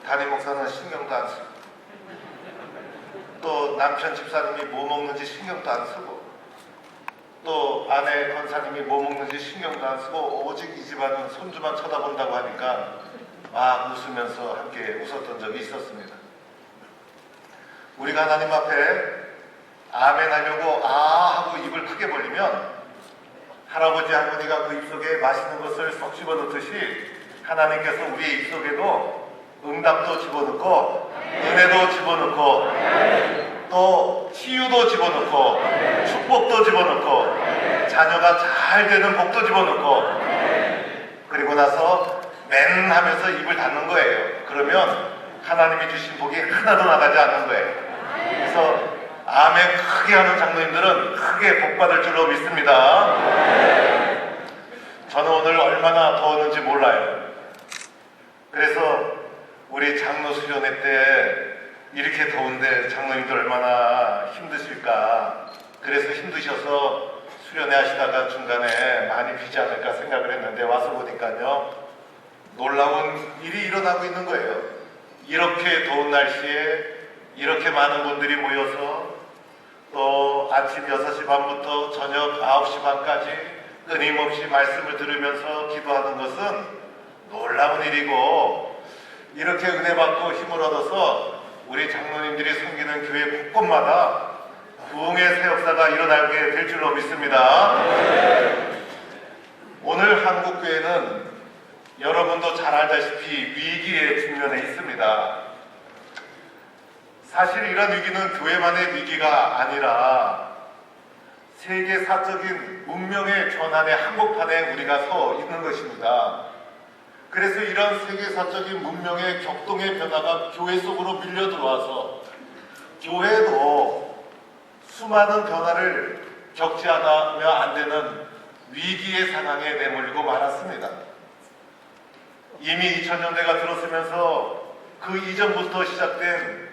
담임 목사는 신경도 안 쓰고, 또 남편 집사님이 뭐 먹는지 신경도 안 쓰고, 또 아내 권사님이 뭐 먹는지 신경도 안 쓰고 오직 이 집안은 손주만 쳐다본다고 하니까 막 웃으면서 함께 웃었던 적이 있었습니다. 우리가 하나님 앞에 아멘 하려고 아 하고 입을 크게 벌리면 할아버지 할머니가 그 입속에 맛있는 것을 쏙 집어넣듯이 하나님께서 우리의 입속에도 응답도 집어넣고 은혜도 집어넣고 또 치유도 집어넣고 축복도 집어넣고 자녀가 잘 되는 복도 집어넣고 그리고 나서 맨 하면서 입을 닫는 거예요. 그러면 하나님이 주신 복이 하나도 나가지 않는 거예요. 그래서 아멘 크게 하는 장로님들은 크게 복 받을 줄로 믿습니다. 저는 오늘 얼마나 더웠는지 몰라요. 그래서 우리 장로 수련회 때 이렇게 더운데 장로님들 얼마나 힘드실까. 그래서 힘드셔서 수련회 하시다가 중간에 많이 비지 않을까 생각을 했는데 와서 보니까요 놀라운 일이 일어나고 있는 거예요. 이렇게 더운 날씨에 이렇게 많은 분들이 모여서 또 아침 6시 반부터 저녁 9시 반까지 끊임없이 말씀을 들으면서 기도하는 것은 놀라운 일이고, 이렇게 은혜 받고 힘을 얻어서 우리 장로님들이 섬기는 교회 곳곳마다 부흥의 새 역사가 일어나게 될 줄로 믿습니다. 오늘 한국교회는 여러분도 잘 알다시피 위기에 직면해 있습니다. 사실 이런 위기는 교회만의 위기가 아니라 세계사적인 문명의 전환의 한복판에 우리가 서 있는 것입니다. 그래서 이런 세계사적인 문명의 격동의 변화가 교회 속으로 밀려 들어와서 교회도 수많은 변화를 겪지 않으면 안 되는 위기의 상황에 내몰리고 말았습니다. 이미 2000년대가 들어서면서 그 이전부터 시작된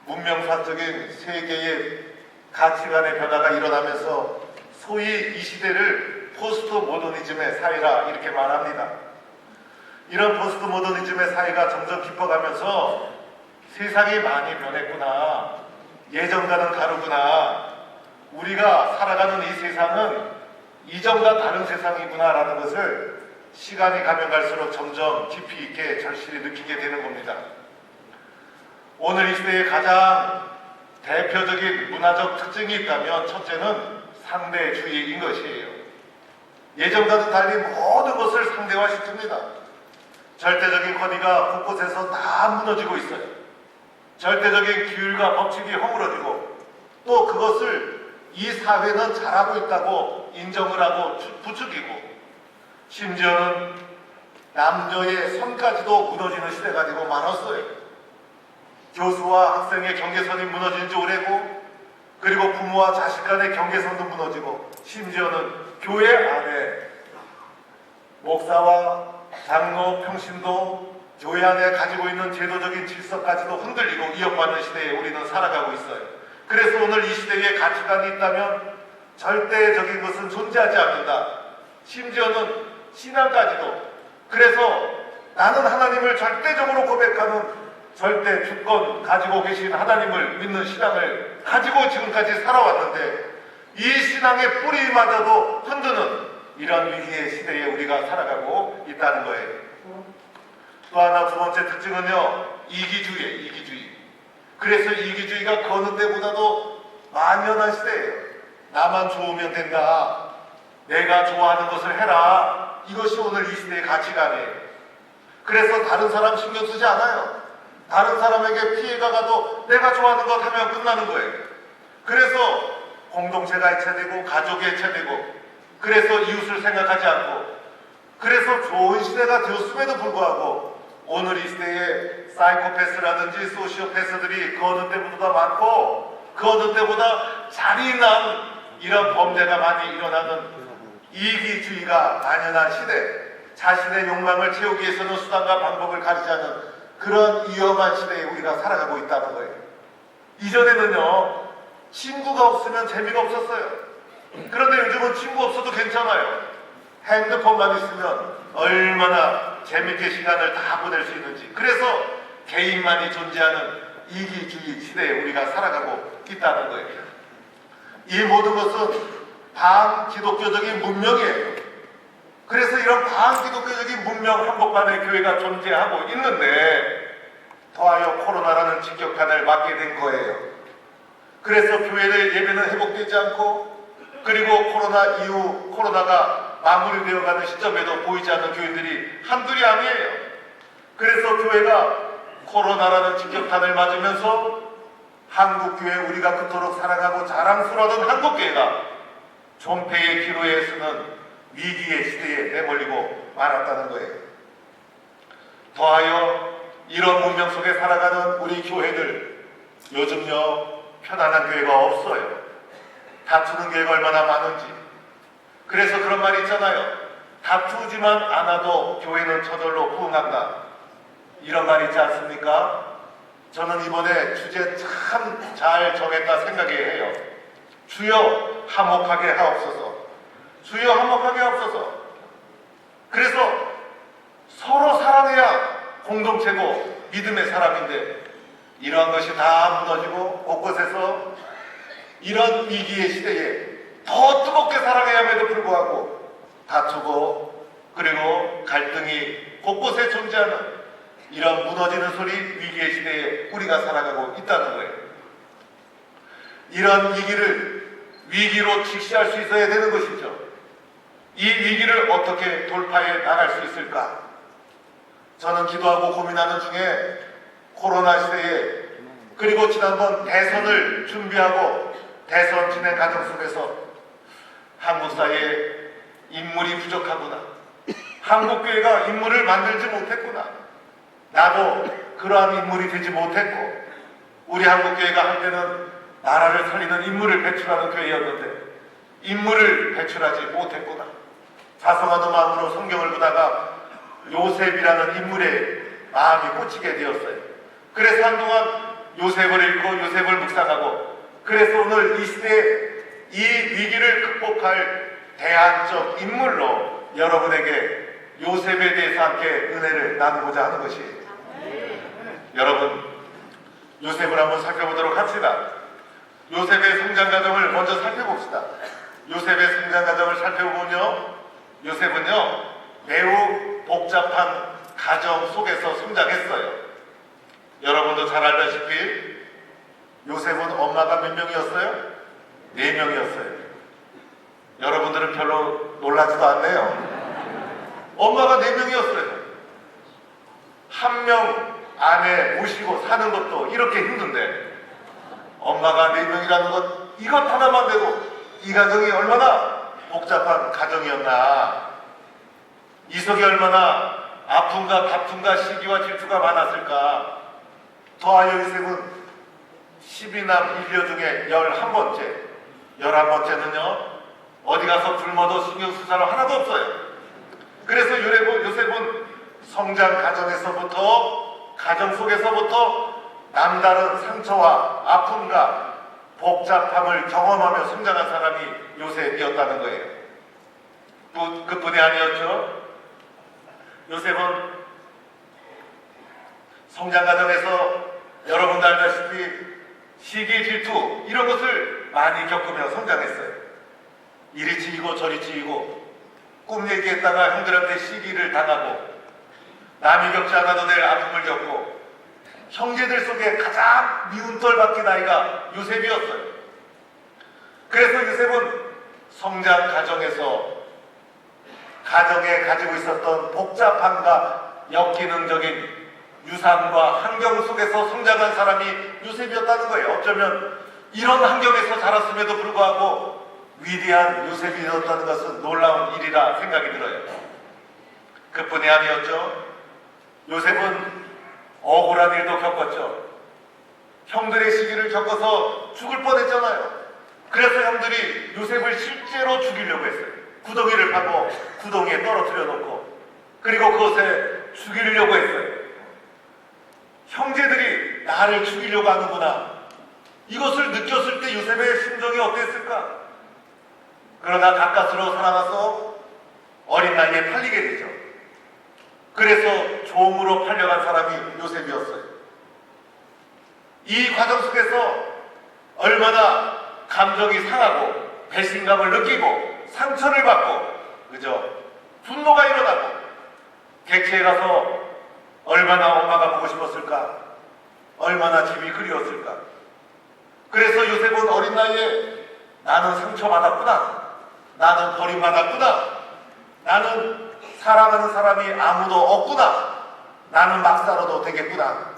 문명사적인 세계의 가치관의 변화가 일어나면서 소위 이 시대를 포스트 모더니즘의 사회라 이렇게 말합니다. 이런 포스트 모더니즘의 사회가 점점 깊어가면서 세상이 많이 변했구나, 예전과는 다르구나, 우리가 살아가는 이 세상은 이전과 다른 세상이구나 라는 것을 시간이 가면 갈수록 점점 깊이 있게 절실히 느끼게 되는 겁니다. 오늘 이 시대의 가장 대표적인 문화적 특징이 있다면 첫째는 상대주의인 것이에요. 예전과는 달리 모든 것을 상대화시킵니다. 절대적인 권위가 곳곳에서 다 무너지고 있어요. 절대적인 규율과 법칙이 허물어지고 또 그것을 이 사회는 잘하고 있다고 인정을 하고 부추기고 심지어는 남녀의 선까지도 무너지는 시대가 되고 말았어요. 교수와 학생의 경계선이 무너진 지 오래고 그리고 부모와 자식 간의 경계선도 무너지고 심지어는 교회 안에 목사와 장로 평신도 교회 안에 가지고 있는 제도적인 질서까지도 흔들리고 위협받는 시대에 우리는 살아가고 있어요. 그래서 오늘 이 시대에 가치관이 있다면 절대적인 것은 존재하지 않는다. 심지어는 신앙까지도. 그래서 나는 하나님을 절대적으로 고백하는 절대 주권 가지고 계신 하나님을 믿는 신앙을 가지고 지금까지 살아왔는데 이 신앙의 뿌리마저도 흔드는 이런 위기의 시대에 우리가 살아가고 있다는 거예요. 또 하나 두 번째 특징은요, 이기주의예요. 이기주의. 그래서 이기주의가 그 어느 때보다도 만연한 시대예요. 나만 좋으면 된다, 내가 좋아하는 것을 해라, 이것이 오늘 이 시대의 가치관이에요. 그래서 다른 사람 신경 쓰지 않아요. 다른 사람에게 피해가 가도 내가 좋아하는 것 하면 끝나는 거예요. 그래서 공동체가 해체되고 가족이 해체되고 그래서 이웃을 생각하지 않고 그래서 좋은 시대가 되었음에도 불구하고 오늘 이 시대에 사이코패스라든지 소시오패스들이 그 어느 때보다 많고 그 어느 때보다 잔인한 이런 범죄가 많이 일어나는 이기주의가 만연한 시대, 자신의 욕망을 채우기 위해서는 수단과 방법을 가리지 않는 그런 위험한 시대에 우리가 살아가고 있다는 거예요. 이전에는요, 친구가 없으면 재미가 없었어요. 그런데 요즘은 친구 없어도 괜찮아요. 핸드폰만 있으면 얼마나 재밌게 시간을 다 보낼 수 있는지. 그래서 개인만이 존재하는 이기주의 시대에 우리가 살아가고 있다는 거예요. 이 모든 것은 반기독교적인 문명이에요. 그래서 이런 반기독교적인 문명 한복판에 교회가 존재하고 있는데 더하여 코로나라는 직격탄을 맞게 된 거예요. 그래서 교회의 예배는 회복되지 않고, 그리고 코로나 이후 코로나가 마무리되어가는 시점에도 보이지 않는 교인들이 한둘이 아니에요. 그래서 교회가 코로나라는 직격탄을 맞으면서 한국교회, 우리가 그토록 사랑하고 자랑스러워하던 한국교회가 존폐의 기로에 서는 위기의 시대에 내몰리고 말았다는 거예요. 더하여 이런 문명 속에 살아가는 우리 교회들, 요즘요 편안한 교회가 없어요. 다투는 교회가 얼마나 많은지. 그래서 그런 말이 있잖아요. 다투지만 않아도 교회는 저절로 부흥한다. 이런 말 있지 않습니까? 저는 이번에 주제 참 잘 정했다 생각이 해요. 주여 화목하게 하옵소서. 주여 화목하게 하옵소서. 그래서 서로 사랑해야 공동체고 믿음의 사람인데, 이러한 것이 다 무너지고 곳곳에서 이런 위기의 시대에 더 뜨겁게 사랑해야함에도 불구하고 다투고, 그리고 갈등이 곳곳에 존재하는 이런 무너지는 소리, 위기의 시대에 우리가 살아가고 있다는 거예요. 이런 위기로 직시할 수 있어야 되는 것이죠. 이 위기를 어떻게 돌파해 나갈 수 있을까? 저는 기도하고 고민하는 중에 코로나 시대에, 그리고 지난번 대선을 준비하고 대선 진행 과정 속에서 한국 사회에 인물이 부족하구나, 한국교회가 인물을 만들지 못했구나, 나도 그러한 인물이 되지 못했고, 우리 한국교회가 한때는 나라를 살리는 인물을 배출하는 교회였는데 인물을 배출하지 못했구나, 자성하는 마음으로 성경을 보다가 요셉이라는 인물에 마음이 꽂히게 되었어요. 그래서 한동안 요셉을 읽고 요셉을 묵상하고, 그래서 오늘 이 시대에 이 위기를 극복할 대안적 인물로 여러분에게 요셉에 대해서 함께 은혜를 나누고자 하는 것이에요. 여러분, 요셉을 한번 살펴보도록 합시다. 요셉의 성장 과정을 먼저 살펴봅시다. 요셉의 성장 과정을 살펴보면요, 요셉은요 매우 복잡한 가정 속에서 성장했어요. 여러분도 잘 알다시피 요셉은 엄마가 몇 명이었어요? 4명이었어요. 여러분들은 별로 놀라지도 않네요. 엄마가 4명이었어요. 한 명 아내 모시고 사는 것도 이렇게 힘든데, 엄마가 4명이라는 것, 이것 하나만 돼도 이 가정이 얼마나 복잡한 가정이었나, 이 속에 얼마나 아픔과 다툼과 시기와 질투가 많았을까. 더하여 요셉은 12남 1녀 중에 11번째, 11번째는요 어디 가서 굶어도 신경 쓸 사람 하나도 없어요. 그래서 요셉은 성장 과정에서부터, 가정 속에서부터 남다른 상처와 아픔과 복잡함을 경험하며 성장한 사람이 요셉이었다는 거예요. 그뿐이 아니었죠. 요셉은 성장 과정에서 여러분도 알다시피 시기, 질투 이런 것을 많이 겪으며 성장했어요. 이리 치이고 저리 치이고, 꿈 얘기했다가 형들한테 시기를 당하고, 남이 겪지 않아도 될 아픔을 겪고, 형제들 속에 가장 미운 털 박힌 아이가 요셉이었어요. 그래서 요셉은 성장 과정에서 가정에 가지고 있었던 복잡함과 역기능적인 유산과 환경 속에서 성장한 사람이 요셉이었다는 거예요. 어쩌면 이런 환경에서 자랐음에도 불구하고 위대한 요셉이었다는 것은 놀라운 일이라 생각이 들어요. 그뿐이 아니었죠. 요셉은 억울한 일도 겪었죠. 형들의 시기를 겪어서 죽을 뻔했잖아요. 그래서 형들이 요셉을 실제로 죽이려고 했어요. 구덩이를 파고 구덩이에 떨어뜨려 놓고, 그리고 그것에 죽이려고 했어요. 형제들이 나를 죽이려고 하는구나, 이것을 느꼈을 때 요셉의 심정이 어땠을까? 그러나 가까스로 살아나서 어린 나이에 팔리게 되죠. 그래서 종으로 팔려간 사람이 요셉이었어요. 이 과정 속에서 얼마나 감정이 상하고 배신감을 느끼고 상처를 받고 그죠? 분노가 일어나고 객지에 가서 얼마나 엄마가 보고 싶었을까? 얼마나 집이 그리웠을까? 그래서 요셉은 어린 나이에 나는 상처받았구나. 나는 버림받았구나. 나는 사랑하는 사람이 아무도 없구나. 나는 막 살아도 되겠구나.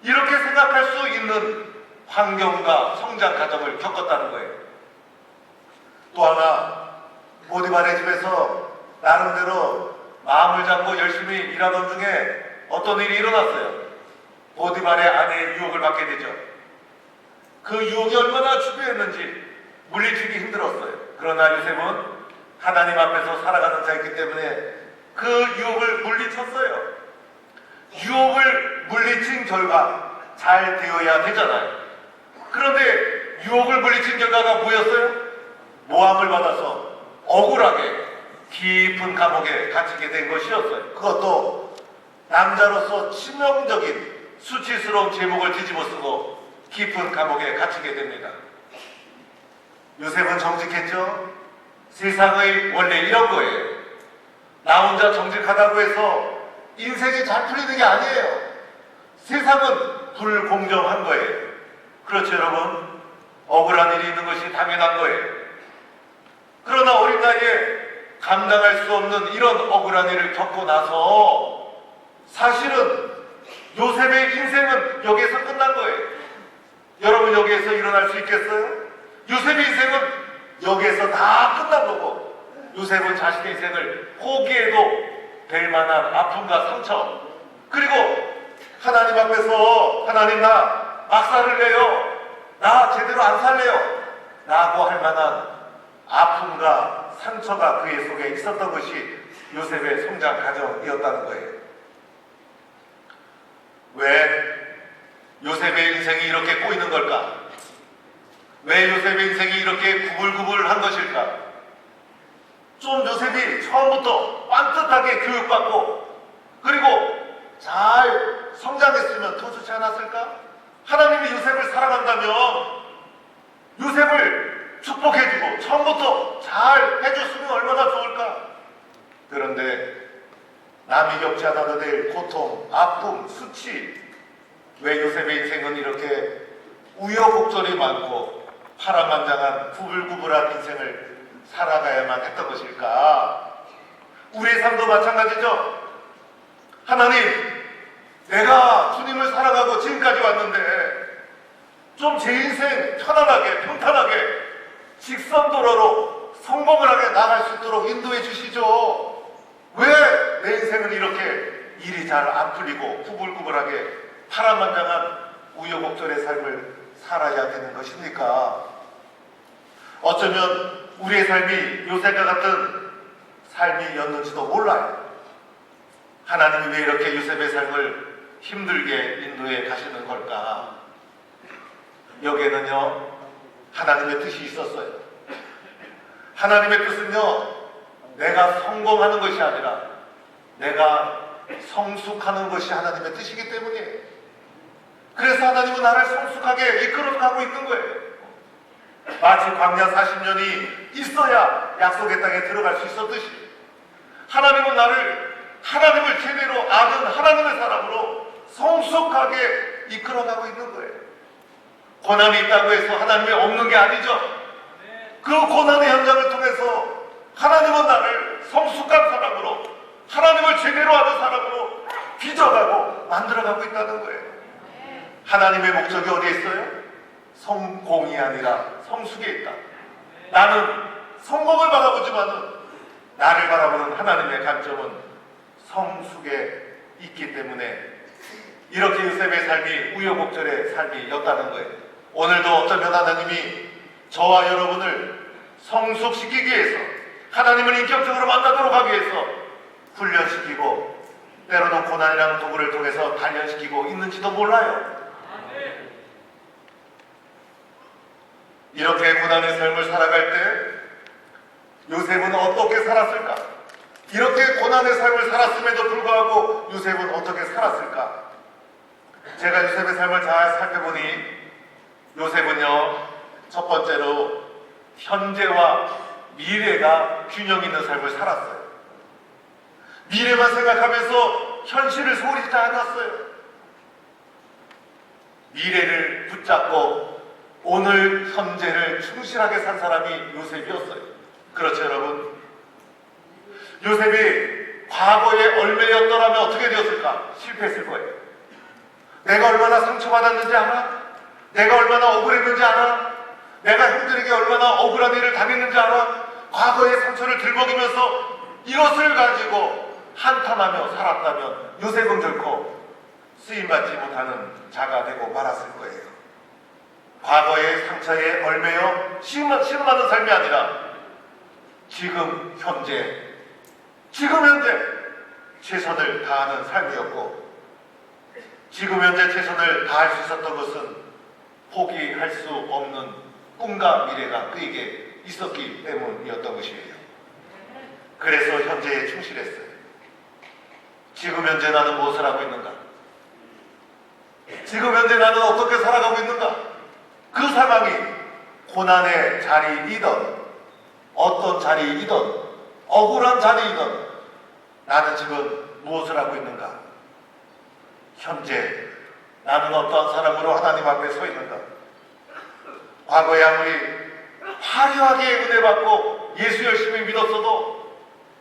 이렇게 생각할 수 있는 환경과 성장 과정을 겪었다는 거예요. 또 하나, 보디발의 집에서 나름대로 마음을 잡고 열심히 일하던 중에 어떤 일이 일어났어요. 보디발의 아내의 유혹을 받게 되죠. 그 유혹이 얼마나 주교했는지 물리치기 힘들었어요. 그러나 요셉은 하나님 앞에서 살아가는 자였기 때문에 그 유혹을 물리쳤어요. 유혹을 물리친 결과 잘 되어야 되잖아요. 그런데 유혹을 물리친 결과가 뭐였어요? 모함을 받아서 억울하게 깊은 감옥에 갇히게 된 것이었어요. 그것도 남자로서 치명적인 수치스러운 제목을 뒤집어 쓰고 깊은 감옥에 갇히게 됩니다. 요셉은 정직했죠? 세상의 원래 이런 거예요. 나 혼자 정직하다고 해서 인생이 잘 풀리는 게 아니에요. 세상은 불공정한 거예요. 그렇죠, 여러분? 억울한 일이 있는 것이 당연한 거예요. 그러나 어린 나이에 감당할 수 없는 이런 억울한 일을 겪고 나서 사실은 요셉의 인생은 여기에서 끝난 거예요. 여러분 여기에서 일어날 수 있겠어요? 요셉의 인생은 여기에서 다 끝난 거고 요셉은 자신의 인생을 포기해도 될 만한 아픔과 상처 그리고 하나님 앞에서 하나님 나 막살을 내요. 나 제대로 안 살래요. 라고 할 만한 아픔과 상처가 그의 속에 있었던 것이 요셉의 성장 과정이었다는 거예요. 왜 요셉의 인생이 이렇게 꼬이는 걸까? 왜 요셉의 인생이 이렇게 구불구불한 것일까? 좀 요셉이 처음부터 빤듯하게 교육받고 그리고 잘 성장했으면 더 좋지 않았을까? 하나님이 요셉을 사랑한다면 요셉을 축복해주고 처음부터 잘 해줬으면 얼마나 좋을까? 그런데 남이 겪지 않아도 될 고통, 아픔, 수치 왜 요셉의 인생은 이렇게 우여곡절이 많고 파란만장한 구불구불한 인생을 살아가야만 했던 것일까? 우리의 삶도 마찬가지죠. 하나님, 내가 주님을 사랑하고 지금까지 왔는데 좀 제 인생 편안하게 평탄하게 직선도로로 성공을 하게 나갈 수 있도록 인도해 주시죠. 왜 내 인생은 이렇게 일이 잘 안 풀리고 구불구불하게 파란만장한 우여곡절의 삶을 살아야 되는 것입니까? 어쩌면 우리의 삶이 요셉과 같은 삶이었는지도 몰라요. 하나님이 왜 이렇게 요셉의 삶을 힘들게 인도해 가시는 걸까? 여기에는요 하나님의 뜻이 있었어요. 하나님의 뜻은요 내가 성공하는 것이 아니라 내가 성숙하는 것이 하나님의 뜻이기 때문이에요. 그래서 하나님은 나를 성숙하게 이끌어가고 있는 거예요. 마치 광야 40년이 있어야 약속의 땅에 들어갈 수 있었듯이 하나님은 나를 하나님을 제대로 아는 하나님의 사람으로 성숙하게 이끌어가고 있는 거예요. 고난이 있다고 해서 하나님이 없는 게 아니죠. 그 고난의 현장을 통해서 하나님은 나를 성숙한 사람으로 하나님을 제대로 아는 사람으로 빚어가고 만들어가고 있다는 거예요. 하나님의 목적이 어디에 있어요? 성공이 아니라 성숙에 있다. 나는 성공을 바라보지만은 나를 바라보는 하나님의 관점은 성숙에 있기 때문에 이렇게 요셉의 삶이 우여곡절의 삶이었다는 거예요. 오늘도 어쩌면 하나님이 저와 여러분을 성숙시키기 위해서 하나님을 인격적으로 만나도록 하기 위해서 훈련시키고 때로는 고난이라는 도구를 통해서 단련시키고 있는지도 몰라요. 이렇게 고난의 삶을 살아갈 때 요셉은 어떻게 살았을까? 이렇게 고난의 삶을 살았음에도 불구하고 요셉은 어떻게 살았을까? 제가 요셉의 삶을 잘 살펴보니 요셉은요, 첫 번째로 현재와 미래가 균형 있는 삶을 살았어요. 미래만 생각하면서 현실을 소홀히 않았어요. 미래를 붙잡고 오늘 현재를 충실하게 산 사람이 요셉이었어요. 그렇죠, 여러분? 요셉이 과거에 얼매였더라면 어떻게 되었을까? 실패했을 거예요. 내가 얼마나 상처받았는지 알아? 내가 얼마나 억울했는지 알아? 내가 형들에게 얼마나 억울한 일을 당했는지 알아? 과거의 상처를 들먹이면서 이것을 가지고 한탄하며 살았다면 요셉은 결코 쓰임받지 못하는 자가 되고 말았을 거예요. 과거의 상처에 얼매여 시험하는 삶이 아니라 지금 현재 최선을 다하는 삶이었고, 지금 현재 최선을 다할 수 있었던 것은 포기할 수 없는 꿈과 미래가 그에게 있었기 때문이었던 것이에요. 그래서 현재에 충실했어요. 지금 현재 나는 무엇을 하고 있는가? 지금 현재 나는 어떻게 살아가고 있는가? 그 상황이 고난의 자리이든 어떤 자리이든 억울한 자리이든 나는 지금 무엇을 하고 있는가? 현재 나는 어떠한 사람으로 하나님 앞에 서 있는가? 과거에 아무리 화려하게 은혜 받고 예수 열심히 믿었어도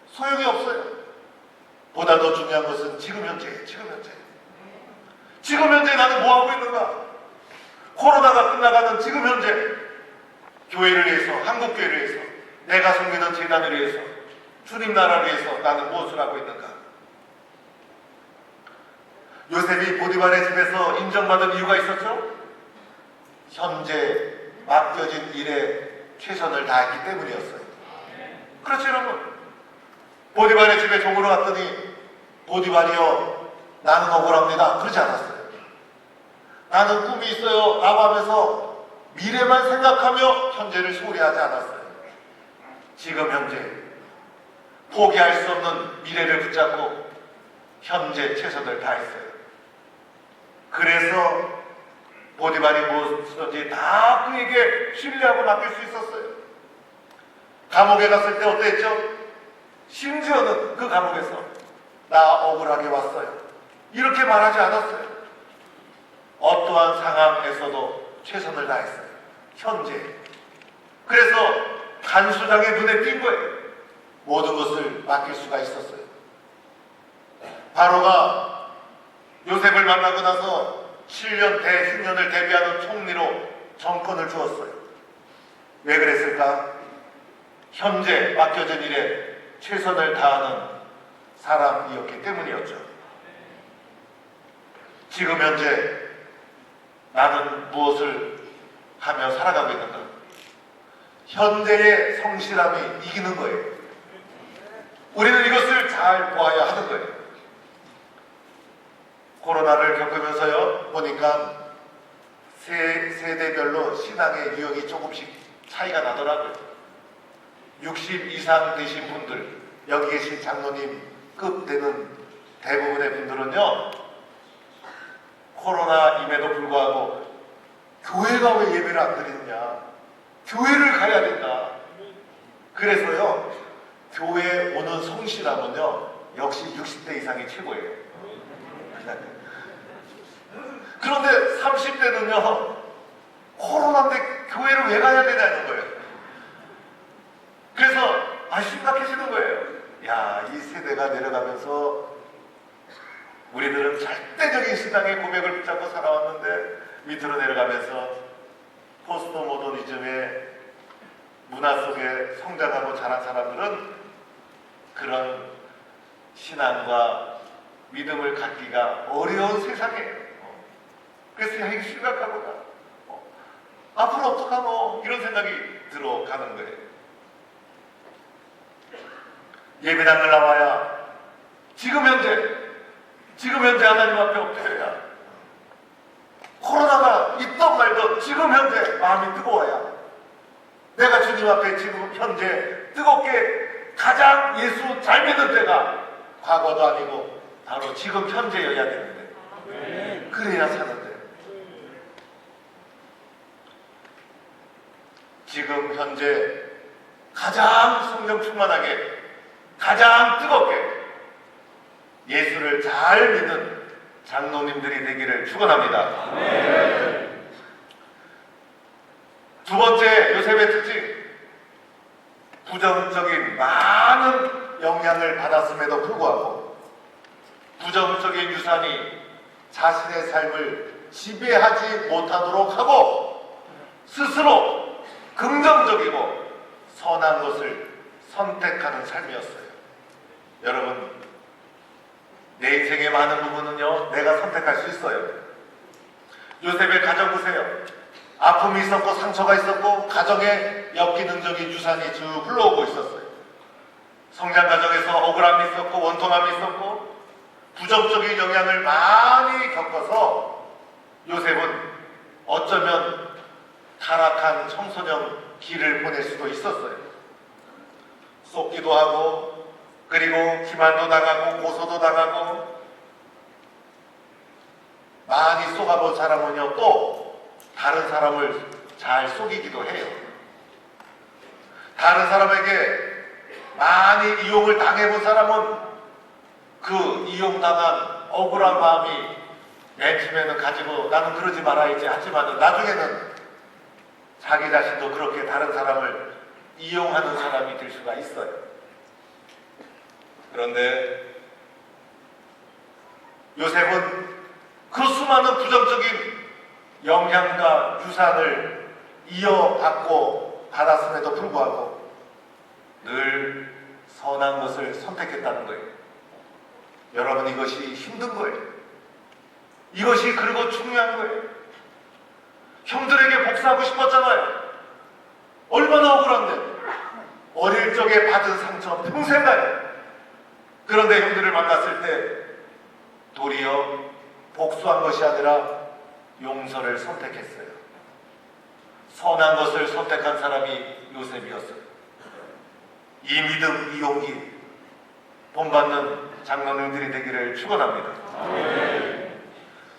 소용이 없어요. 보다 더 중요한 것은 지금 현재. 지금 현재 나는 뭐 하고 있는가? 코로나가 끝나가는 지금 현재 교회를 위해서, 한국교회를 위해서, 내가 섬기는 재단을 위해서, 주님 나라를 위해서 나는 무엇을 하고 있는가? 요셉이 보디발의 집에서 인정받은 이유가 있었죠? 현재 맡겨진 일에 최선을 다했기 때문이었어요. 그렇죠, 여러분? 보디발의 집에 종으로 갔더니 보디발이요, 나는 억울합니다, 그러지 않았어요. 나는 꿈이 있어요 라고 하면서 미래만 생각하며 현재를 소홀히 하지 않았어요. 지금 현재 포기할 수 없는 미래를 붙잡고 현재 최선을 다했어요. 그래서 보디발이 무엇이든지 다 그에게 신뢰하고 맡길 수 있었어요. 감옥에 갔을 때 어땠죠? 심지어는 그 감옥에서 나 억울하게 왔어요, 이렇게 말하지 않았어요. 어떠한 상황에서도 최선을 다했어요. 현재. 그래서 간수장의 눈에 띈 거예요. 모든 것을 맡길 수가 있었어요. 바로가 요셉을 만나고 나서 7년 대흉년을 대비하는 총리로 정권을 주었어요. 왜 그랬을까? 현재 맡겨진 일에 최선을 다하는 사람이었기 때문이었죠. 지금 현재 나는 무엇을 하며 살아가고 있는가? 현재의 성실함이 이기는 거예요. 우리는 이것을 잘 보아야 하는 거예요. 코로나를 겪으면서요, 보니까 세대별로 신앙의 유형이 조금씩 차이가 나더라고요. 60 이상 되신 분들, 여기 계신 장로님급 되는 대부분의 분들은요, 코로나임에도 불구하고 교회가 왜 예배를 안 드리느냐, 교회를 가야 된다. 그래서요, 교회에 오는 성실함은요 역시 60대 이상이 최고예요. 그런데 30대는요 코로나인데 교회를 왜 가야 되냐는 거예요. 그래서 심각해지는 거예요. 야, 이 세대가 내려가면서 우리들은 절대적인 신앙의 고백을 붙잡고 살아왔는데 밑으로 내려가면서 포스트 모더니즘의 문화 속에 성장하고 자란 사람들은 그런 신앙과 믿음을 갖기가 어려운 세상이에요. 그래서 야, 이게 심각하구나. 앞으로 어떡하노? 이런 생각이 들어가는 거예요. 예배당을 나와야 지금 현재 하나님 앞에 엎드려야, 코로나가 있던 말던 지금 현재 마음이 뜨거워야 내가 주님 앞에 지금 현재 뜨겁게 가장 예수 잘 믿는 때가 과거도 아니고 바로 지금 현재여야 되는데, 그 그래야 사는데. 지금 현재 가장 성령 충만하게, 가장 뜨겁게 예수를 잘 믿는 장로님들이 되기를 축원합니다. 두 번째 요셉의 특징, 부정적인 많은 영향을 받았음에도 불구하고 부정적인 유산이 자신의 삶을 지배하지 못하도록 하고 스스로 긍정적이고 선한 것을 선택하는 삶이었어요. 여러분, 내 인생의 많은 부분은요, 내가 선택할 수 있어요. 요셉의 가정 보세요. 아픔이 있었고 상처가 있었고 가정에 역기능적인 유산이 쭉 흘러오고 있었어요. 성장 과정에서 억울함이 있었고 원통함이 있었고 부정적인 영향을 많이 겪어서 요셉은 어쩌면 타락한 청소년 길을 보낼 수도 있었어요. 쏟기도 하고 그리고 기만도 당하고 고소도 당하고 많이 쏘가본 사람은요 또 다른 사람을 잘 속이기도 해요. 다른 사람에게 많이 이용을 당해본 사람은 그 이용당한 억울한 마음이 맨 처음에는 가지고 나는 그러지 말아야지 하지만 나중에는 자기 자신도 그렇게 다른 사람을 이용하는 사람이 될 수가 있어요. 그런데 요셉은 그 수많은 부정적인 영향과 유산을 이어받고 받았음에도 불구하고 늘 선한 것을 선택했다는 거예요. 여러분, 이것이 힘든 거예요. 이것이 그리고 중요한 거예요. 형들에게 복수하고 싶었잖아요. 얼마나 억울한데. 어릴 적에 받은 상처 평생 가요. 그런데 형들을 만났을 때 도리어 복수한 것이 아니라 용서를 선택했어요. 선한 것을 선택한 사람이 요셉이었어요. 이 믿음, 이 용기 본받는 장로님들이 되기를 축원합니다.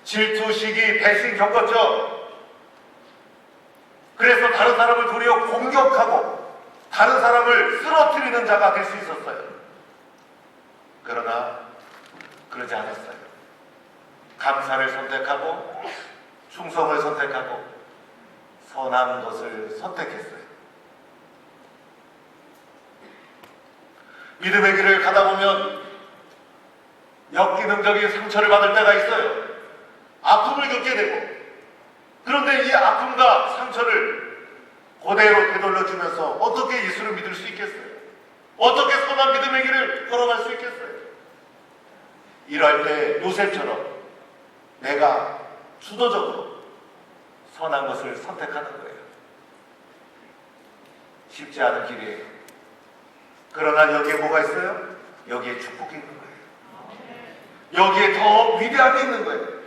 질투, 시기, 배신 겪었죠. 그래서 다른 사람을 도리어 공격하고 다른 사람을 쓰러뜨리는 자가 될 수 있었어요. 그러나 그러지 않았어요. 감사를 선택하고 충성을 선택하고 선한 것을 선택했어요. 믿음의 길을 가다 보면 역기능적인 상처를 받을 때가 있어요. 아픔을 겪게 되고, 그런데 이 아픔과 상처를 그대로 되돌려주면서 어떻게 예수를 믿을 수 있겠어요? 어떻게 선한 믿음의 길을 걸어갈 수 있겠어요? 이럴 때 요셉처럼 내가 주도적으로 선한 것을 선택하는 거예요. 쉽지 않은 길이에요. 그러나 여기에 뭐가 있어요? 여기에 축복이 있는 거예요. 여기에 더 위대함이 있는 거예요.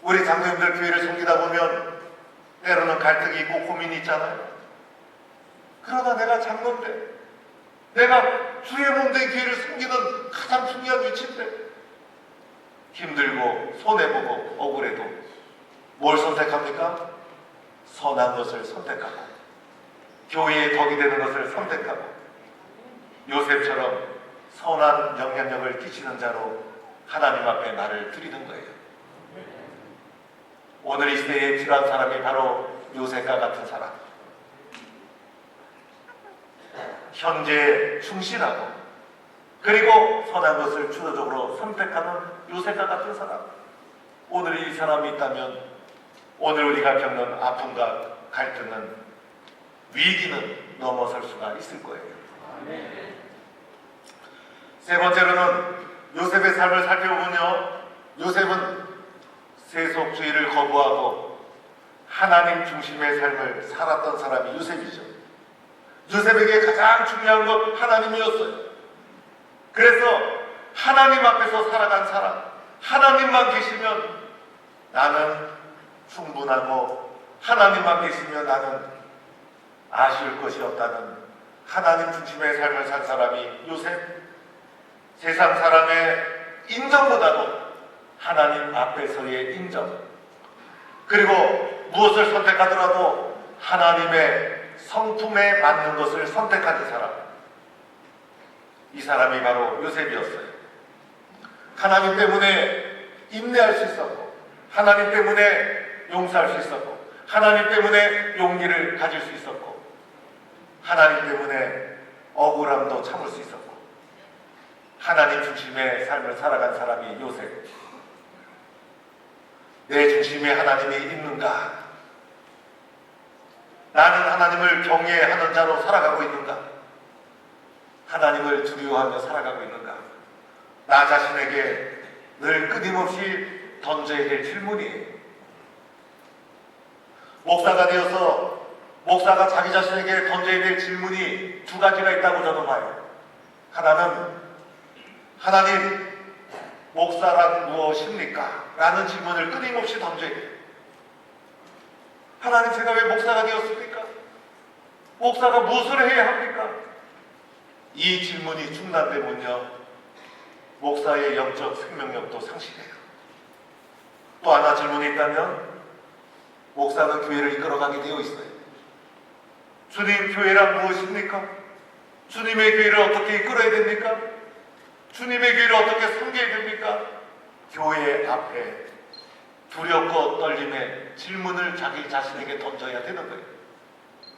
우리 장로님들 교회를 섬기다 보면 때로는 갈등이 있고 고민이 있잖아요. 그러나 내가 장로인데, 내가 주의 몸 된 교회를 섬기는 가장 중요한 위치인데 힘들고 손해보고 억울해도 뭘 선택합니까? 선한 것을 선택하고 교회의 덕이 되는 것을 선택하고 요셉처럼 선한 영향력을 끼치는 자로 하나님 앞에 나를 드리는 거예요. 오늘 이 시대에 필요한 사람이 바로 요셉과 같은 사람. 현재에 충실하고 그리고 선한 것을 주도적으로 선택하는 요셉과 같은 사람. 오늘 이 사람이 있다면 오늘 우리가 겪는 아픔과 갈등은, 위기는 넘어설 수가 있을 거예요. 세 번째로는 요셉의 삶을 살펴보면요, 요셉은 세속주의를 거부하고 하나님 중심의 삶을 살았던 사람이 요셉이죠. 요셉에게 가장 중요한 건 하나님이었어요. 그래서 하나님 앞에서 살아간 사람, 하나님만 계시면 나는 충분하고 하나님만 계시면 나는 아쉬울 것이 없다는 하나님 중심의 삶을 산 사람이 요셉. 세상 사람의 인정보다도 하나님 앞에서의 인정, 그리고 무엇을 선택하더라도 하나님의 성품에 맞는 것을 선택하는 사람, 이 사람이 바로 요셉이었어요. 하나님 때문에 인내할 수 있었고, 하나님 때문에 용서할 수 있었고, 하나님 때문에 용기를 가질 수 있었고, 하나님 때문에 억울함도 참을 수 있었고, 하나님 중심의 삶을 살아간 사람이 요셉. 내 중심에 하나님이 있는가? 나는 하나님을 경외하는 자로 살아가고 있는가? 하나님을 두려워하며 살아가고 있는가? 나 자신에게 늘 끊임없이 던져야 될 질문이에요. 목사가 되어서 목사가 자기 자신에게 던져야 될 질문이 두 가지가 있다고 저는 봐요. 하나는 하나님, 목사란 무엇입니까? 라는 질문을 끊임없이 던져야 돼요. 하나님, 제가 왜 목사가 되었습니까? 목사가 무엇을 해야 합니까? 이 질문이 중단되면요, 목사의 영적 생명력도 상실해요. 또 하나 질문이 있다면 목사는 교회를 이끌어가게 되어 있어요. 주님, 교회란 무엇입니까? 주님의 교회를 어떻게 이끌어야 됩니까? 주님의 교회를 어떻게 섬겨야 됩니까? 교회 앞에 두렵고 떨림의 질문을 자기 자신에게 던져야 되는 거예요.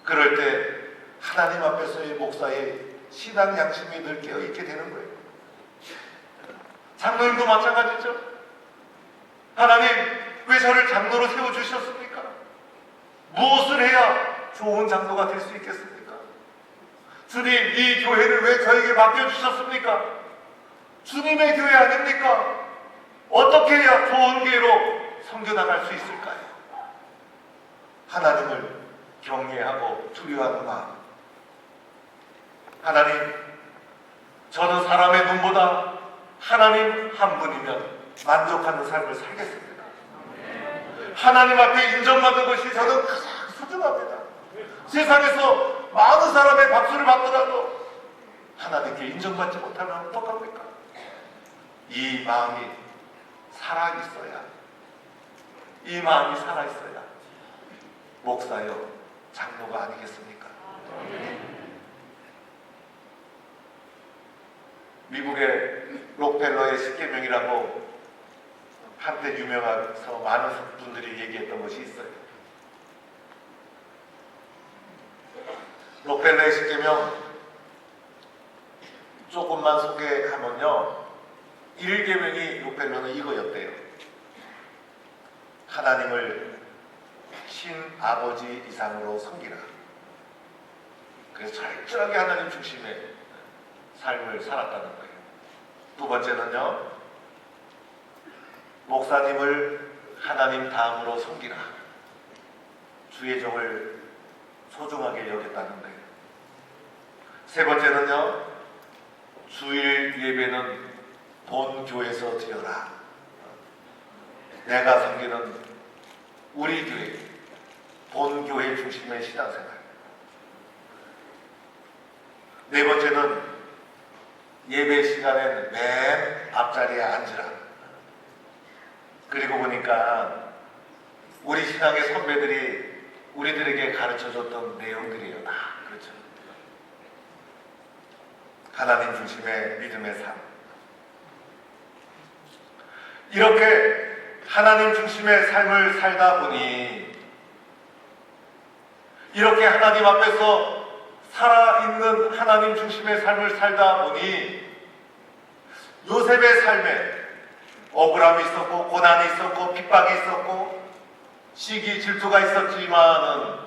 그럴 때 하나님 앞에서의 목사의 신앙 양심이 늘 깨어있게 되는 거예요. 장로님도 마찬가지죠. 하나님, 왜 저를 장로로 세워주셨습니까? 무엇을 해야 좋은 장로가 될 수 있겠습니까? 주님, 이 교회를 왜 저에게 맡겨주셨습니까? 주님의 교회 아닙니까? 어떻게 해야 좋은 교회로 섬겨나갈 수 있을까요? 하나님을 경외하고 두려워하는 마음. 하나님, 저는 사람의 눈보다 하나님 한 분이면 만족하는 삶을 살겠습니다. 하나님 앞에 인정받는 것이 저는 가장 소중합니다. 세상에서 많은 사람의 박수를 받더라도 하나님께 인정받지 못하면 어떡합니까? 이 마음이 살아있어야, 이 마음이 살아있어야 목사요, 장로가 아니겠습니까? 미국의 록펠러의 십계명이라고 한때 유명해서 많은 분들이 얘기했던 것이 있어요. 록펠러의 십계명 조금만 소개하면요, 1계명이 록펠러는 이거였대요. 하나님을 신아버지 이상으로 섬기라. 그래서 철저하게 하나님 중심의 삶을 살았다는 거예요. 두 번째는요, 목사님을 하나님 다음으로 섬기라. 주의 종을 소중하게 여겼다는 거예요. 세 번째는요, 주일 예배는 본교에서 드려라. 내가 섬기는 우리 교회, 본교회 중심의 신앙생활. 네 번째는 예배 시간엔 맨 앞자리에 앉으라. 그리고 보니까 우리 신앙의 선배들이 우리들에게 가르쳐줬던 내용들이에요. 그렇죠. 하나님 중심의 믿음의 삶. 이렇게 하나님 중심의 삶을 살다 보니, 이렇게 하나님 앞에서 살아있는 하나님 중심의 삶을 살다 보니 요셉의 삶에 억울함이 있었고, 고난이 있었고, 핍박이 있었고, 시기 질투가 있었지만은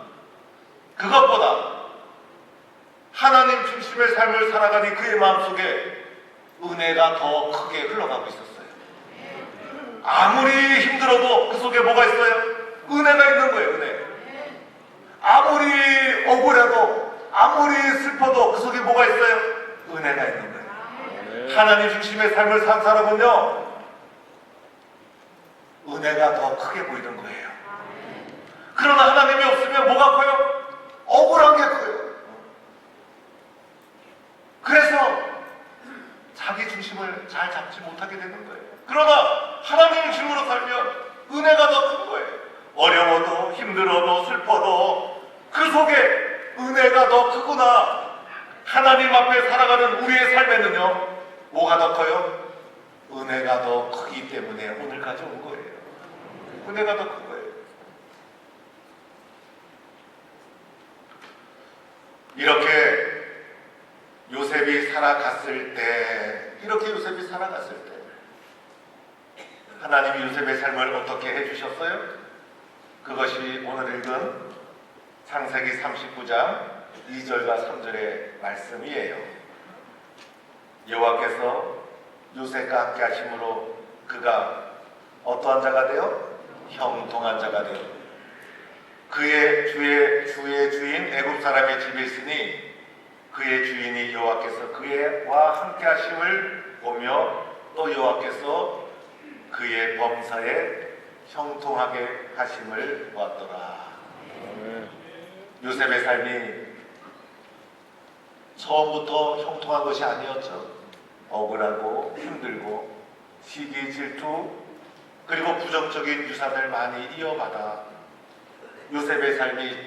그것보다 하나님 중심의 삶을 살아가니 그의 마음속에 은혜가 더 크게 흘러가고 있었어요. 아무리 힘들어도 그 속에 뭐가 있어요? 은혜가 있는 거예요. 은혜. 아무리 억울해도, 아무리 슬퍼도 그 속에 뭐가 있어요? 은혜가 있는 거예요. 하나님 중심의 삶을 산 사람은요, 은혜가 더 크게 보이는 거예요. 그러나 하나님이 없으면 뭐가 커요? 억울한 게 커요. 그래서 자기 중심을 잘 잡지 못하게 되는 거예요. 그러나 하나님의 중심으로 살면 은혜가 더 큰 거예요. 어려워도 힘들어도 슬퍼도 그 속에 은혜가 더 크구나. 하나님 앞에 살아가는 우리의 삶에는요, 뭐가 더 커요? 은혜가 더 크기 때문에 오늘까지 온 거예요. 은혜가 더 큰 거예요. 이렇게 요셉이 살아갔을 때, 하나님이 요셉의 삶을 어떻게 해주셨어요? 그것이 오늘 읽은 창세기 39장 2절과 3절의 말씀이에요. 여호와께서 요셉과 함께 하심으로 그가 어떠한 자가 되어? 형통한 자가 되어 그의 주의 주인 애굽 사람의 집에 있으니 그의 주인이 여호와께서 그와 함께 하심을 보며 또 여호와께서 그의 범사에 형통하게 하심을 보았더라. 요셉의 삶이 처음부터 형통한 것이 아니었죠. 억울하고 힘들고 시기 질투 그리고 부정적인 유산을 많이 이어받아 요셉의 삶이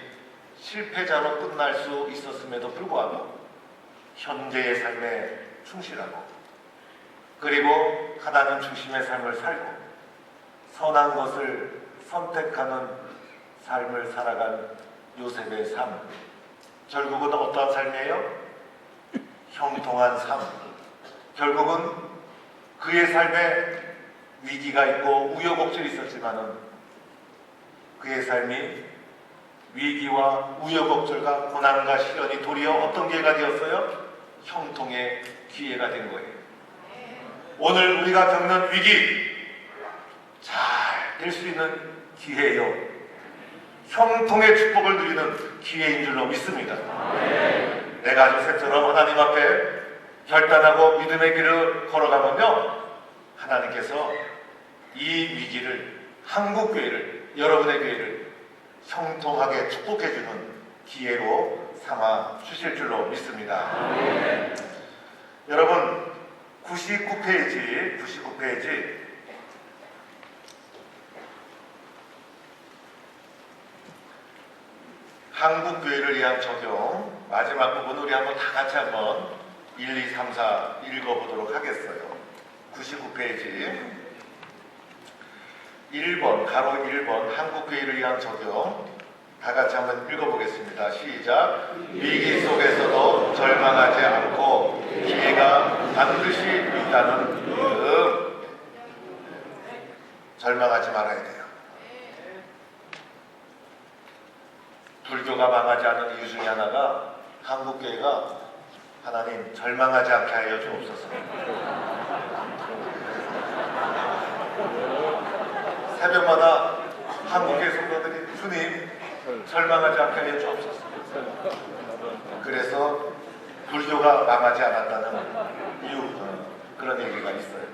실패자로 끝날 수 있었음에도 불구하고 현재의 삶에 충실하고 그리고 하나님 중심의 삶을 살고 선한 것을 선택하는 삶을 살아간 요셉의 삶, 결국은 어떠한 삶이에요? 형통한 삶. 결국은 그의 삶에 위기가 있고 우여곡절이 있었지만은 그의 삶이 위기와 우여곡절과 고난과 시련이 도리어 어떤 기회가 되었어요? 형통의 기회가 된 거예요. 오늘 우리가 겪는 위기 잘 될 수 있는 기회예요. 형통의 축복을 누리는 기회인 줄로 믿습니다. 내가 요셉처럼 하나님 앞에 결단하고 믿음의 길을 걸어가면요, 하나님께서 이 위기를, 한국교회를, 여러분의 교회를 형통하게 축복해주는 기회로 삼아 주실 줄로 믿습니다. 여러분 99페이지 한국교회를 위한 적용 마지막 부분 우리 한번 다 같이 한번 1, 2, 3, 4 읽어보도록 하겠어요. 99페이지 1번 가로 1번 한국교회를 위한 적용 다 같이 한번 읽어보겠습니다. 시작. 위기 속에서도 절망하지 않고 기회가 반드시 있다는 믿음. 절망하지 말아야 돼요. 불교가 망하지 않는 이유 중에 하나가 한국교회가 하나님 절망하지 않게 하여 주옵소서. 새벽마다 한국교회 성도들이 주님 절망하지 않게 하여 주옵소서. 그래서 불교가 망하지 않았다는 이유 그런 얘기가 있어요.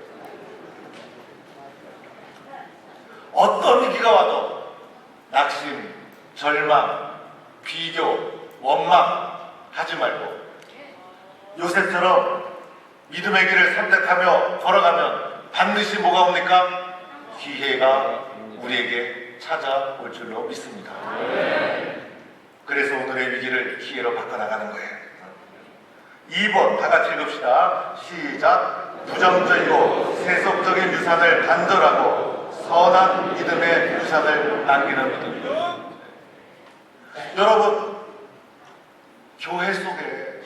어떤 위기가 와도 낙심, 절망, 비교, 원망 하지 말고 요셉처럼 믿음의 길을 선택하며 걸어가면 반드시 뭐가 옵니까? 기회가 우리에게 찾아올 줄로 믿습니다. 그래서 오늘의 위기를 기회로 바꿔나가는 거예요. 2번 다 같이 읽읍시다. 시작. 부정적이고 세속적인 유산을 단절하고 선한 믿음의 유산을 남기는 믿음. 여러분 교회 속에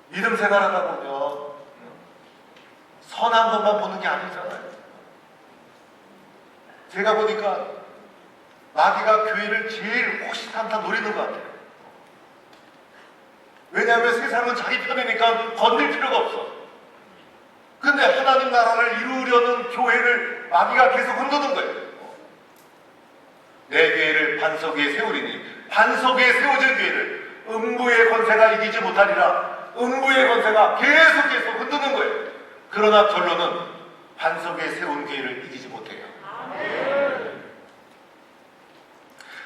믿음 생활하다 보면 선한 것만 보는 게 아니잖아요. 제가 보니까 마귀가 교회를 제일 호시탐탐 노리는 것 같아요. 왜냐하면 세상은 자기 편이니까 건들 필요가 없어. 근데 하나님 나라를 이루려는 교회를 마귀가 계속 흔드는 거예요. 내 교회를 반석 위에 세우리니 반석 위에 세워진 교회를 음부의 권세가 이기지 못하리라. 음부의 권세가 계속 흔드는 거예요. 그러나 결론은 반석 위에 세운 교회를 이기지 못해요.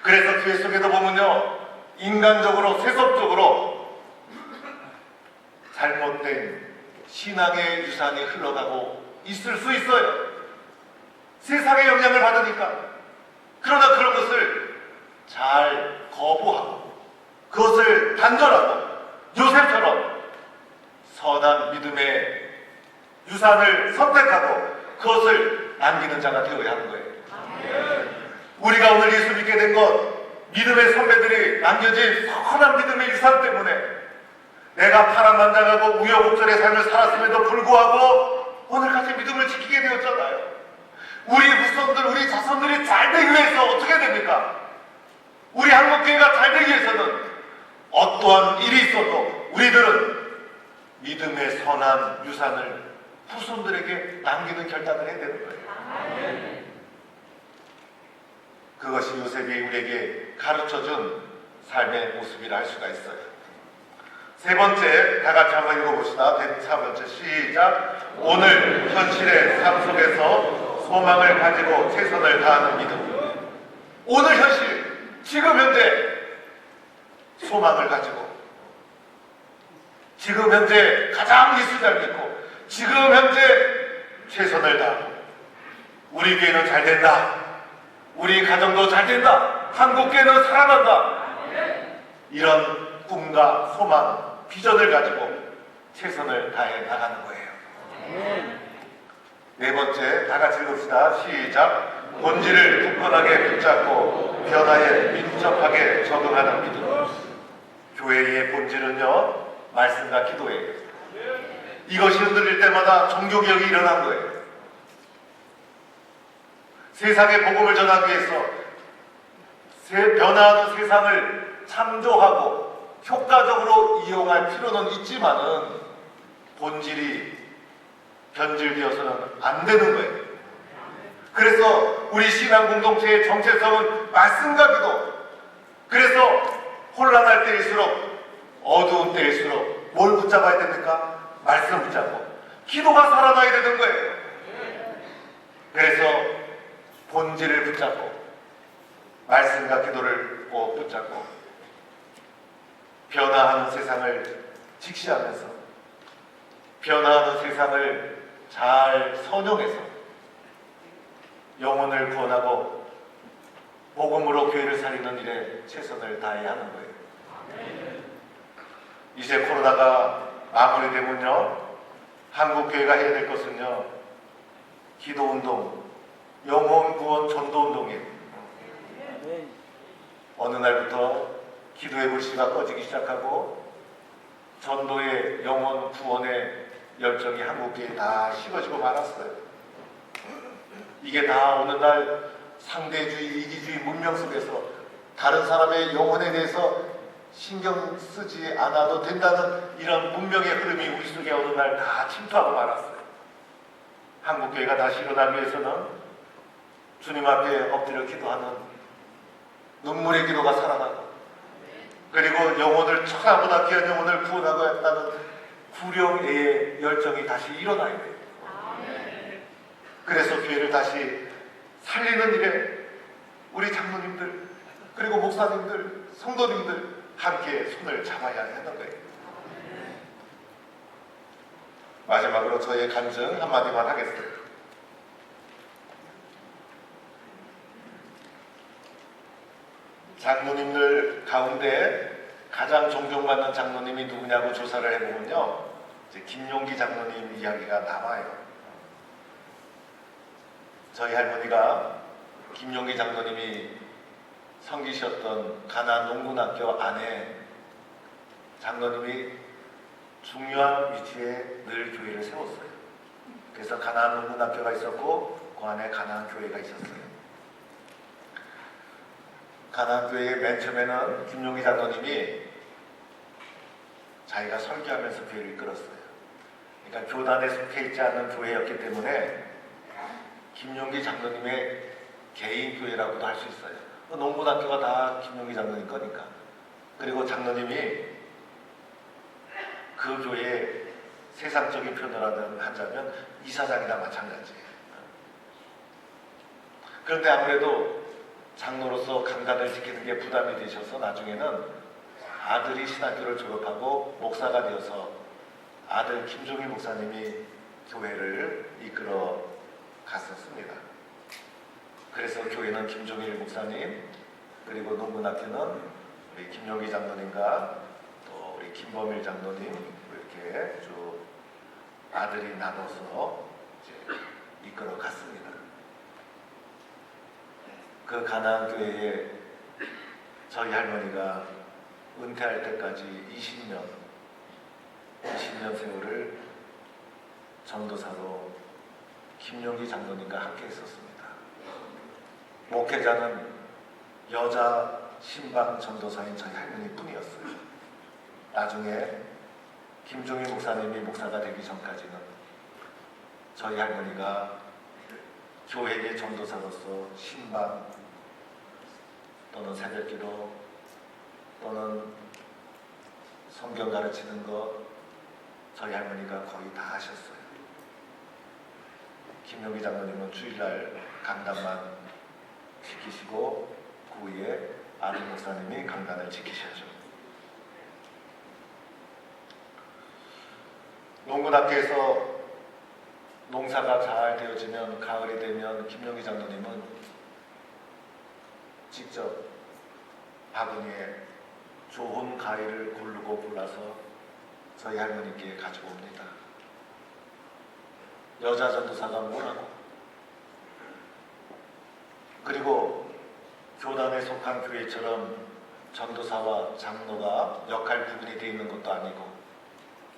그래서 교회 속에도 보면요, 인간적으로 세속적으로 잘못된 신앙의 유산이 흘러가고 있을 수 있어요. 세상의 영향을 받으니까. 그러나 그런 것을 잘 거부하고 그것을 단절하고 요셉처럼 선한 믿음의 유산을 선택하고 그것을 남기는 자가 되어야 하는 거예요. 우리가 오늘 예수 믿게 된 것, 믿음의 선배들이 남겨진 선한 믿음의 유산 때문에 내가 파란만장하고 우여곡절의 삶을 살았음에도 불구하고 오늘까지 믿음을 지키게 되었잖아요. 우리 후손들, 우리 자손들이 잘 되기 위해서 어떻게 됩니까? 우리 한국교회가 잘 되기 위해서는 어떠한 일이 있어도 우리들은 믿음의 선한 유산을 후손들에게 남기는 결단을 해야 되는 거예요. 그것이 요셉이 우리에게 가르쳐준 삶의 모습이라 할 수가 있어요. 세 번째, 다 같이 한번 읽어봅시다. 104번째 시작. 오늘 현실의 삶 속에서 소망을 가지고 최선을 다하는 믿음. 오늘 현실, 지금 현재 소망을 가지고 지금 현재 가장 예수 잘 믿고 지금 현재 최선을 다하고 우리 교회는 잘 된다. 우리 가정도 잘 된다. 한국교회는 살아난다. 이런 꿈과 소망, 비전을 가지고 최선을 다해 나가는 거예요. 네 번째, 다 같이 읽읍시다. 시작. 본질을 굳건하게 붙잡고 변화에 민첩하게 적응하는 믿음. 교회의 본질은요, 말씀과 기도예요. 이것이 흔들릴 때마다 종교개혁이 일어난 거예요. 세상의 복음을 전하기 위해서 변화하는 세상을 참조하고 효과적으로 이용할 필요는 있지만은 본질이 변질되어서는 안 되는 거예요. 그래서 우리 신앙 공동체의 정체성은 말씀과 기도. 그래서 혼란할 때일수록 어두운 때일수록 뭘 붙잡아야 됩니까? 말씀 붙잡고 기도가 살아나야 되는 거예요. 그래서 본질을 붙잡고 말씀과 기도를 꼭 붙잡고 변화하는 세상을 직시하면서 변화하는 세상을 잘 선용해서 영혼을 구원하고 복음으로 교회를 살리는 일에 최선을 다해야 하는 거예요. 이제 코로나가 마무리되면요, 한국교회가 해야 될 것은요, 기도운동, 영혼 구원 전도운동이에요. 어느 날부터 기도의 불씨가 꺼지기 시작하고 전도의 영혼 구원의 열정이 한국교회에 다 식어지고 말았어요. 이게 다 어느 날 상대주의, 이기주의 문명 속에서 다른 사람의 영혼에 대해서 신경 쓰지 않아도 된다는 이런 문명의 흐름이 우리 속에 어느 날 다 침투하고 말았어요. 한국교회가 다시 일어나기 위해서는 주님 앞에 엎드려 기도하는 눈물의 기도가 살아나고, 그리고 영혼을 천하보다 귀한 영혼을 구원하고 했다는 구령의 열정이 다시 일어나야 돼요. 그래서 교회를 다시 살리는 일에 우리 장로님들, 그리고 목사님들, 성도님들 함께 손을 잡아야 하는 거예요. 마지막으로 저의 간증 한마디만 하겠습니다. 장로님들 가운데 가장 존경받는 장로님이 누구냐고 조사를 해보면요, 이제 김용기 장로님 이야기가 나와요. 저희 할머니가 김용기 장로님이 섬기셨던 가나안 농군학교 안에 장로님이 중요한 위치에 늘 교회를 세웠어요. 그래서 가나안 농군학교가 있었고 그 안에 가나안 교회가 있었어요. 가나안 교회의 맨 처음에는 김용기 장로님이 자기가 설교하면서 교회를 이끌었어요. 그러니까 교단에 속해 있지 않는 교회였기 때문에 김용기 장로님의 개인 교회라고도 할 수 있어요. 농군학교가 다 김용기 장로님 거니까. 그리고 장로님이 그 교회의 세상적인 표현을 하자면 이사장이나 마찬가지예요. 그런데 아무래도 장로로서 강단을 지키는 게 부담이 되셔서 나중에는 아들이 신학교를 졸업하고 목사가 되어서 아들 김종일 목사님이 교회를 이끌어 갔었습니다. 그래서 교회는 김종일 목사님, 그리고 농군학교는 우리 김용기 장로님과 또 우리 김범일 장로님 이렇게 쭉 아들이 나눠서 이제 이끌어 갔습니다. 그 가나안 교회에 저희 할머니가 은퇴할 때까지 20년 세월을 전도사로 김용기 장로님과 함께 했었습니다. 목회자는 여자 신방 전도사인 저희 할머니 뿐이었어요. 나중에 김종일 목사님이 목사가 되기 전까지는 저희 할머니가 교회의 전도사로서 신방 또는 새벽기도 또는 성경 가르치는 것 저희 할머니가 거의 다 하셨어요. 김용기 장로님은 주일날 강단만 지키시고 그 후에 아들 목사님이 강단을 지키셨죠. 농군학교에서 농사가 잘 되어지면 가을이 되면 김용기 장로님은 직접 바구니에 좋은 가위를 고르고 골라서 저희 할머니께 가지고 옵니다. 여자 전도사가 뭐라고? 그리고 교단에 속한 교회처럼 전도사와 장로가 역할 구분이 되어 있는 것도 아니고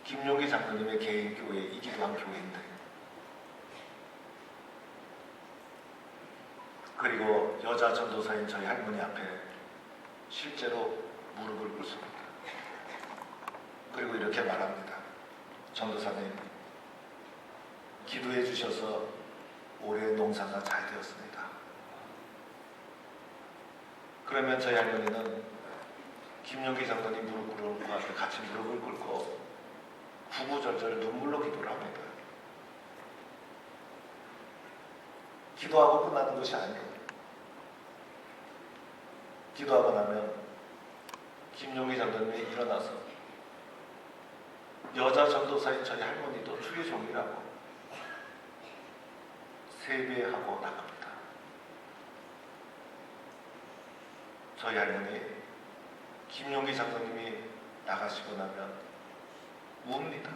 김용기 장로님의 개인 교회이기도 한 교회인데, 그리고 여자 전도사인 저희 할머니 앞에 실제로 무릎을 꿇습니다. 그리고 이렇게 말합니다. 전도사님, 기도해 주셔서 올해 농사가 잘 되었습니다. 그러면 저희 할머니는 김용기 장로님 무릎 꿇은 그 앞에 같이 무릎을 꿇고 구구절절 눈물로 기도를 합니다. 기도하고 끝나는 것이 아니에요. 기도하고 나면 김용기 장로님이 일어나서 여자 전도사인 저희 할머니도 주의 종이라고 세배하고 나갑니다. 저희 할머니 김용기 장로님이 나가시고 나면 웁니다.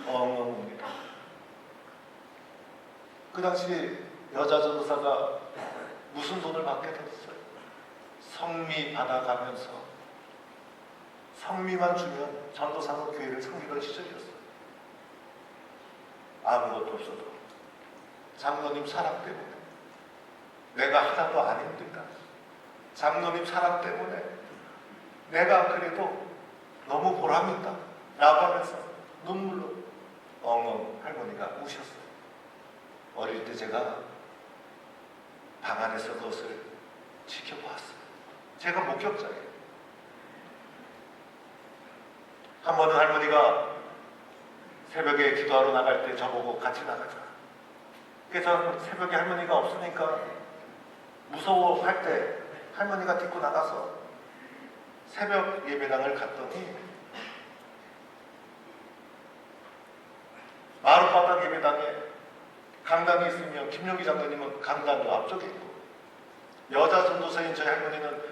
엉엉 웁니다. 그 당시 여자 전도사가 무슨 돈을 받게 됐어요? 성미 받아가면서 성미만 주면 전도사로 교회를 섬기던 시절이었어요. 아무것도 없어도 장로님 사랑 때문에 내가 하나도 안 힘들다. 장로님 사랑 때문에 내가 그래도 너무 보람있다 라고 하면서 눈물로 엉엉 할머니가 우셨어요. 어릴 때 제가 방 안에서 그것을 지켜보았어요. 제가 목격자예요. 한 번은 할머니가 새벽에 기도하러 나갈 때 저보고 같이 나가자. 그래서 새벽에 할머니가 없으니까 무서워할 때 할머니가 딛고 나가서 새벽 예배당을 갔더니 마룻바닥 예배당에 강당이 있으면 김용기 장로님은 강당도 앞쪽에 있고 여자 전도사인 저희 할머니는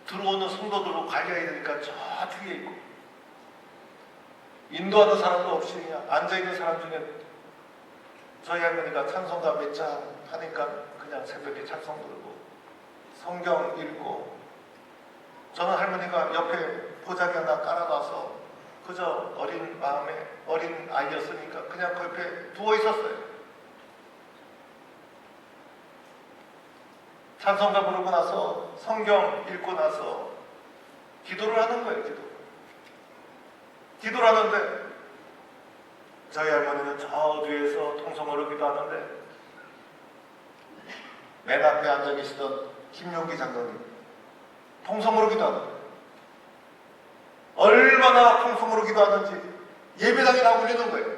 들어오는 성도들로 관리해야 되니까 저 뒤에 있고 인도하는 사람도 없이 그냥 앉아있는 사람 중에 저희 할머니가 찬송가 몇 장 하니까 그냥 새벽에 찬송 부르고 성경 읽고, 저는 할머니가 옆에 보자기 하나 깔아놔서 그저 어린 마음에 어린 아이였으니까 그냥 그 옆에 누워 있었어요. 찬송가 부르고 나서 성경 읽고 나서 기도를 하는 거예요. 기도를 하는데 저희 할머니는 저 뒤에서 통성으로 기도하는데 맨 앞에 앉아 계시던 김용기 장로님 통성으로 기도하는 거예요. 얼마나 통성으로 기도하는지 예배당이 다 울리는 거예요.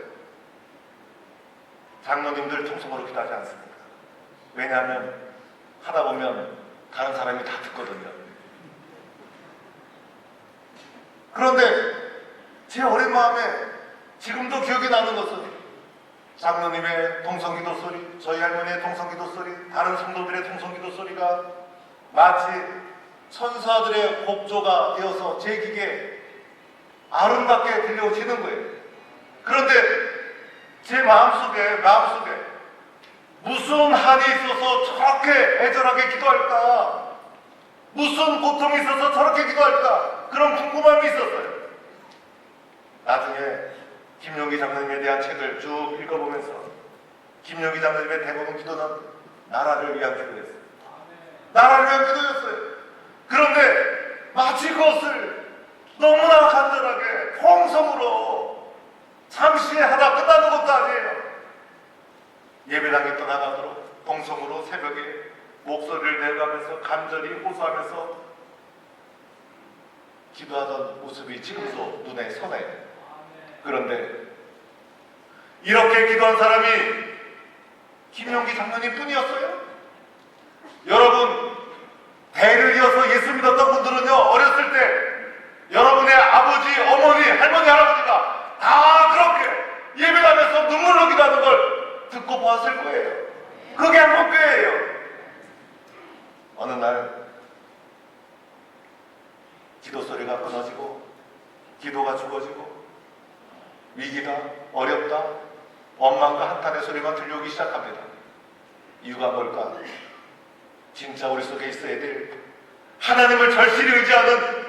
장로님들 통성으로 기도하지 않습니다. 왜냐하면 하다 보면 다른 사람이 다 듣거든요. 그런데 제 어린 마음에 지금도 기억이 나는 것은 장로님의 동성기도 소리, 저희 할머니의 동성기도 소리, 다른 성도들의 동성기도 소리가 마치 천사들의 곡조가 되어서 제 귀에 아름답게 들려오시는 거예요. 그런데 제 마음속에 무슨 한이 있어서 저렇게 애절하게 기도할까? 무슨 고통이 있어서 저렇게 기도할까? 그런 궁금함이 있었어요. 나중에 김용기 장로님에 대한 책을 쭉 읽어보면서 김용기 장로님의 대부분 기도는 나라를 위한 기도였어요. 나라를 위한 기도였어요. 그런데 마치 그것을 너무나 간절하게 홍성으로 잠시 하다 끝나는 것도 아니에요. 예배당에 떠나가도록 동성으로 새벽에 목소리를 내가면서 간절히 호소하면서 기도하던 모습이 지금도 눈에 선해요. 그런데 이렇게 기도한 사람이 김용기 장로님 뿐이었어요? 여러분, 대를 이어서 예수 믿었던 분들은요, 어렸을 때 여러분의 아버지, 어머니, 할머니, 할아버지가 다 그렇게 예배하면서 눈물로 기도하는 걸 듣고 보았을 거예요. 그게 한국교회예요. 어느 날 기도 소리가 끊어지고 기도가 죽어지고 위기다, 어렵다, 원망과 한탄의 소리만 들려오기 시작합니다. 이유가 뭘까? 진짜 우리 속에 있어야 될 하나님을 절실히 의지하는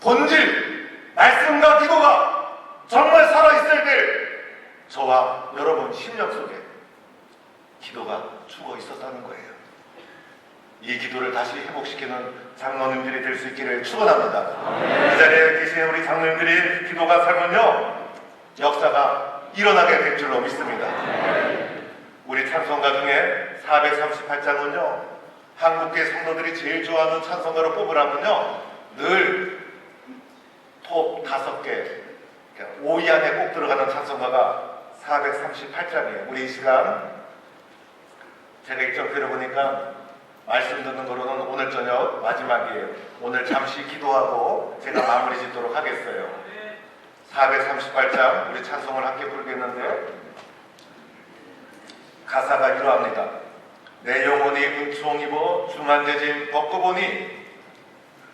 본질, 말씀과 기도가 정말 살아있어야 될 저와 여러분 심령 속에 기도가 죽어 있었다는 거예요. 이 기도를 다시 회복시키는 장로님들이 될 수 있기를 축원합니다. 이 자리에 계신 우리 장로님들이 기도가 살면요, 역사가 일어나게 될 줄로 믿습니다. 우리 찬송가 중에 438장은요, 한국계 성도들이 제일 좋아하는 찬송가로 뽑으라면요, 늘 톱 5개, 5위 안에 꼭 들어가는 찬송가가 438장이에요. 우리 이 시간 제가 일정 들어보니까 말씀 듣는 거로는 오늘 저녁 마지막이에요. 오늘 잠시 기도하고 제가 마무리 짓도록 하겠어요. 438장 우리 찬송을 함께 부르겠는데 가사가 이러합니다. 내 영혼이 은총 입어 중한대짐 벗고 보니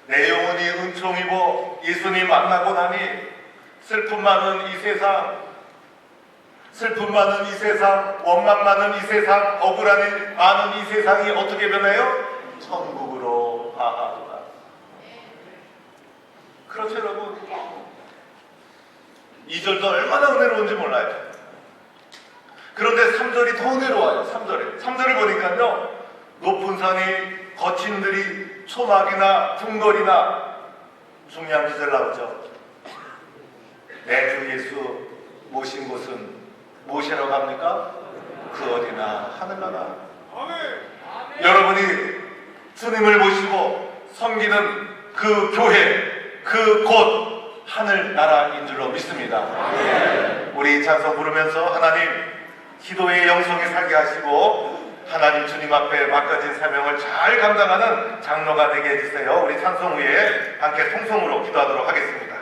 내 영혼이 은총 입어 예수님 만나고 나니 슬픔 많은 이 세상, 원망 많은 이 세상, 억울함이 많은 이 세상이 어떻게 변해요? 천국으로 가하도다. 그렇죠, 여러분? 2절도 얼마나 은혜로운지 몰라요. 그런데 3절이 더 은혜로워요. 3절을 보니까요, 높은 산이 거친 들이 초막이나 궁궐이나 중요한 구절 나오죠. 내 주 예수 모신 곳은 무엇이라고 합니까? 그 어디나 하늘나라. 여러분이 주님을 모시고 섬기는 그 교회, 그 곳 하늘나라인 줄로 믿습니다. 우리 찬송 부르면서 하나님 기도의 영성에 살게 하시고 하나님 주님 앞에 맡겨진 사명을 잘 감당하는 장로가 되게 해주세요. 우리 찬송 후에 함께 통성으로 기도하도록 하겠습니다.